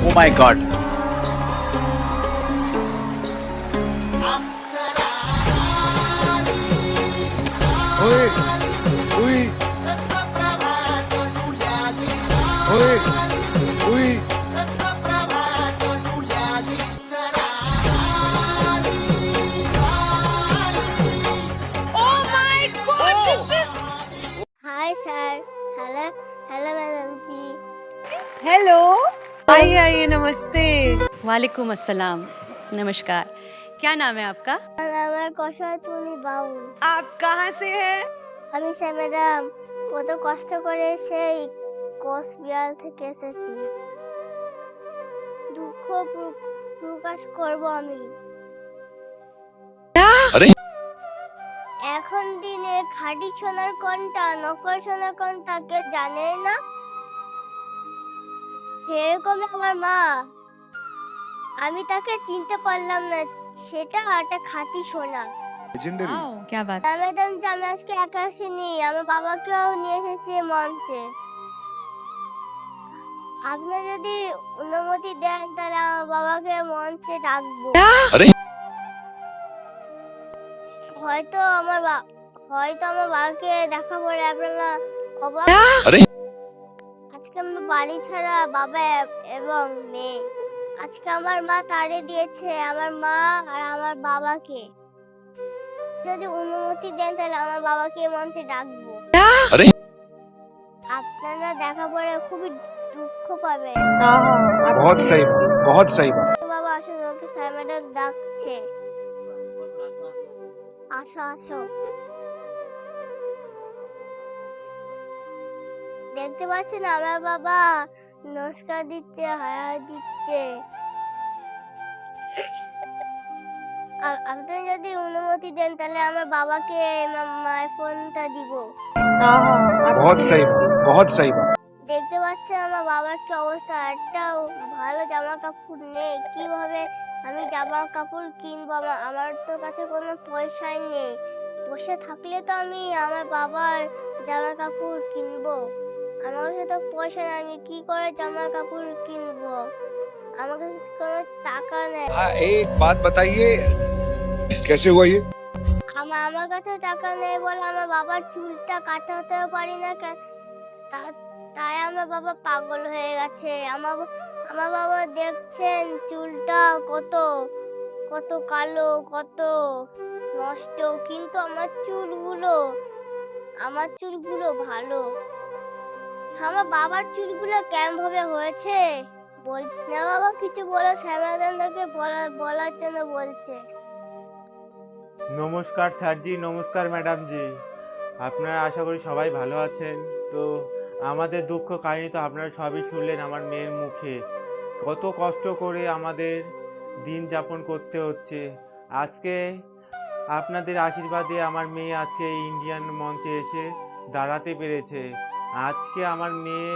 Oh my God. Oi, oi, oi, oi. Hi sir. Hello hello madam ji. Hello, आइए आइए, नमस्ते। वालेकुम अस्सलाम, नमस्कार। क्या नाम है आपका? नाम है কৌশল টুনি বাবু। आप कहाँ से हैं? আমি স্যার ম্যাডাম কত কষ্ট করে সেই কোচবিহার থেকে এসেছি। দুঃখ প্রকাশ করব আমি। আরে এখন দিনে খাঁটি সোনার কোনটা নকল সোনার কোনটা কে জানে না। সেরকম আমার মা, আমি তাকে চিনতে পারলাম না, সেটা একটা খাঁটি সোনা। Legendary. क्या बात। না ম্যাডাম যে আমি আজকে একা আসিনি, আমার বাবাকেও নিয়ে এসেছি মঞ্চে। আপনি যদি অনুমতি দেন তাহলে আমার বাবাকে মঞ্চে ডাকবো। আরে হয়তো আমার বাবাকে দেখা পরে আপনারা অবাক। আরে আজকে আমার বাড়ি ছাড়া বাবা এবং মেয়ে। আজকে আমার মা তাড়িয়ে দিয়েছে আমার মা আর আমার বাবাকে। যদি অনুমতি দেন তাহলে আমার বাবাকে মঞ্চে ডাকবো। আরে আপনারা দেখা পরে খুবই দুঃখ পাবেন। बहुत सही बात, बहुत सही बात। বাবা আসো, ওকে স্যার ম্যাডাম ডাকছে। আসো আসো। দেখতে পাচ্ছেন আমার বাবা নমস্কার দিচ্ছে, হাই দিচ্ছে। আপনি যদি অনুমতি দেন তাহলে আমার বাবাকে মায়ের ফোনটা দিব। बहुत सही बात, बहुत सही बात। দেখতে পাচ্ছেন আমার বাবার কি অবস্থা, একটাও ভালো জামা কাপড় নেই। কিভাবে আমি জামা কাপড় কিনবো? আমার তো কাছে কোনো পয়সাই নেই। বসে থাকলে তো আমি আমার বাবার জামা কাপড় কিনবো। আমার কাছে তো পয়সা নেই, আমি কি করে জামা কাপড় কিনবো? আমার কাছে কোনো টাকা নেই। हाँ, एक बात बताइए, कैसे हुआ ये? আমার কাছে টাকা নেই বলে আমার বাবার চুলটা কাটাতেও পারি না। তাই আমার বাবা পাগল হয়ে গেছে। আমার বাবা দেখছেন চুলটা কত কত কালো, কত নষ্ট, কিন্তু আমার চুলগুলো ভালো। আমার বাবার চুলগুলো কেমন ভাবে হয়েছে না বাবা, কিছু বলো, শ্যামাদানকে বলার জন্য বলছে। নমস্কার স্যারজি, নমস্কার ম্যাডামজি। আপনারা আশা করি সবাই ভালো আছেন। তো আমাদের দুঃখ কাহিনী তো আপনারা সবই শুনলেন আমার মেয়ের মুখে। কত কষ্ট করে আমাদের দিন যাপন করতে হচ্ছে। আজকে আপনাদের আশীর্বাদে আমার মেয়ে আজকে ইন্ডিয়ান মঞ্চে এসে দাঁড়াতে পেরেছে। আজকে আমার মেয়ে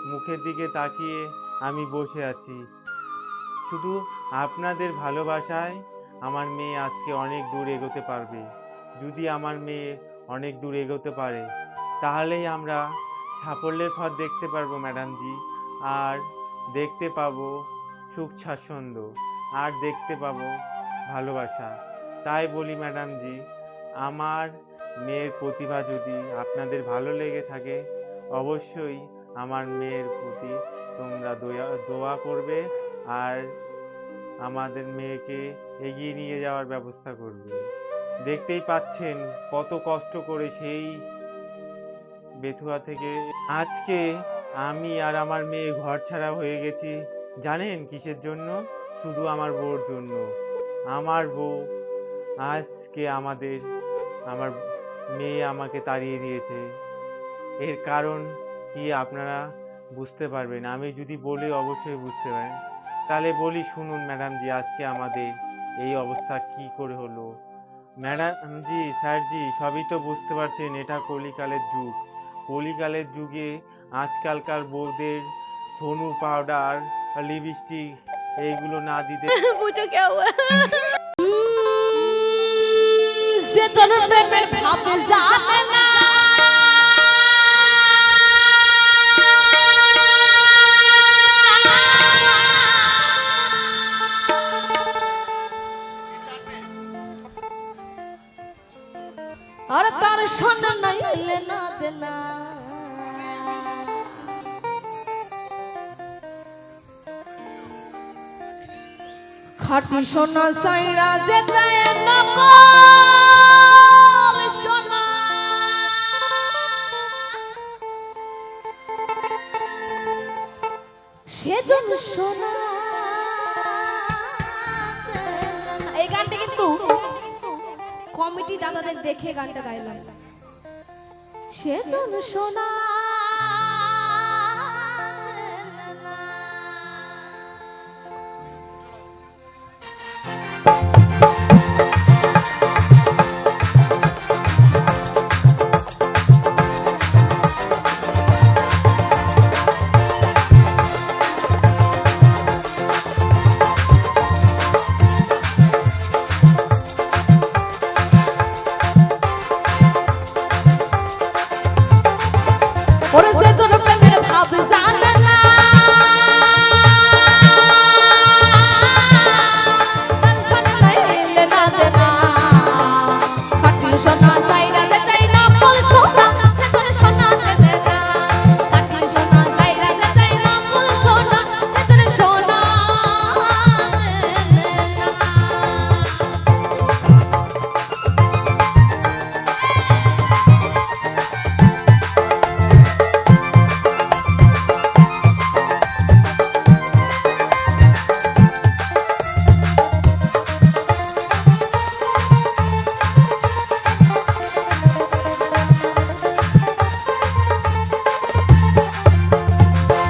মুখের দিকে তাকিয়ে আমি বসে আছি। শুধু আপনাদের ভালোবাসায় আমার মেয়ে আজকে অনেক দূর এগোতে পারবে। যদি আমার মেয়ে অনেক দূর এগোতে পারে তাহলেই আমরা সাফল্যের পথ দেখতে পারবো ম্যাডামজি। আর দেখতে পাবো সুখ স্বাচ্ছন্দ্য, আর দেখতে পাবো ভালোবাসা। তাই বলি ম্যাডামজি, আমার মেয়ের প্রতিভা যদি আপনাদের ভালো লেগে থাকে অবশ্যই আমার মেয়ের প্রতি তোমরা দোয়া করবে আর আমাদের মেয়েকে এগিয়ে নিয়ে যাওয়ার ব্যবস্থা করবে। দেখতেই পাচ্ছেন কত কষ্ট করে সেই বেথুয়া থেকে আজকে আমি আর আমার মেয়ে ঘর ছাড়া হয়ে গেছি। জানেন কিসের জন্য? শুধু আমার বউর জন্য। আমার বউ আজকে আমার মেয়ে আমাকে তাড়িয়ে দিয়েছে। এর কারণ কি আপনারা বুঝতে পারবেন, আমি যদি বলি অবশ্যই বুঝতে পারেন। তাহলে বলি শুনুন ম্যাডামজি, আজকে আমাদের এই অবস্থা কি করে হলো। ম্যাডামজি, স্যারজি, সবই তো বুঝতে পারছেন এটা কলিকালের যুগ। কলিকালের যুগে আজকালকার বউদের ধনু পাউডার, লিপস্টিক এইগুলো না দিতে पूछो क्या हुआ? খাটি সোনা সাইরা যে যায় নকল সোনা সেজন্য সোনা। এই গানটা কিন্তু কমিটি দাদাদের দেখে গানটা গাইলাম। সেজন্য সোনা ওরে যে তোর প্রেমের ভাব জানে না টেনশনে নাই এলে না দে না খাটি সোনা সাইরা দে চাই না বল সোনা সেজন্য সোনা দে না খাটি সোনা সাইরা দে চাই না বল সোনা সেজন্য সোনা দে না।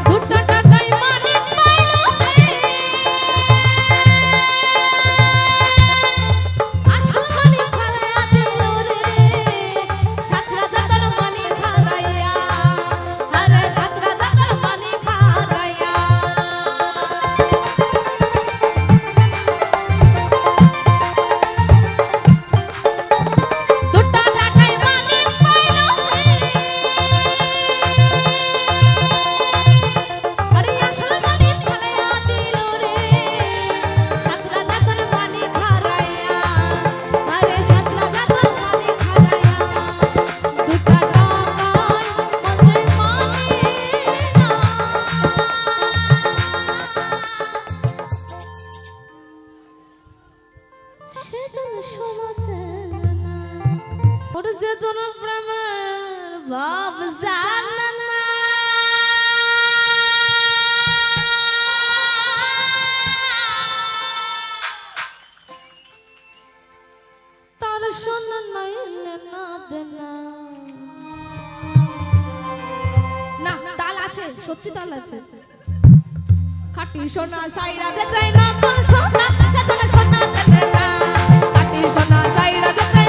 দুটা টাকায় মানিক পাইলো রে আসল মানিক খালাইয়া দিল রে সাতরা জাতর মানিক খালাইয়া আরে সাতরা জাতর মানিক খালাইয়া দুটা টাকায় মানিক পাইলো রে আরে আসল মানিক খালাইয়া দিল রে সাতরা জাতর মানিক খালাইয়া আরে সাতরা জাতর মানিক খালাইয়া দুটা টাকায় মজে মানি না সেজন্য সোনা চেনে না ওরে যে তোর প্রেমের ভাব জানে না তার সোনা নাই এলে না দে না। না তাল আছে, সত্যি তাল আছে। খাটি সোনা সাইরা যে চাই না কোন সোনা সেজন্য সোনা দে না খাটি সোনা সাইরা যে চাই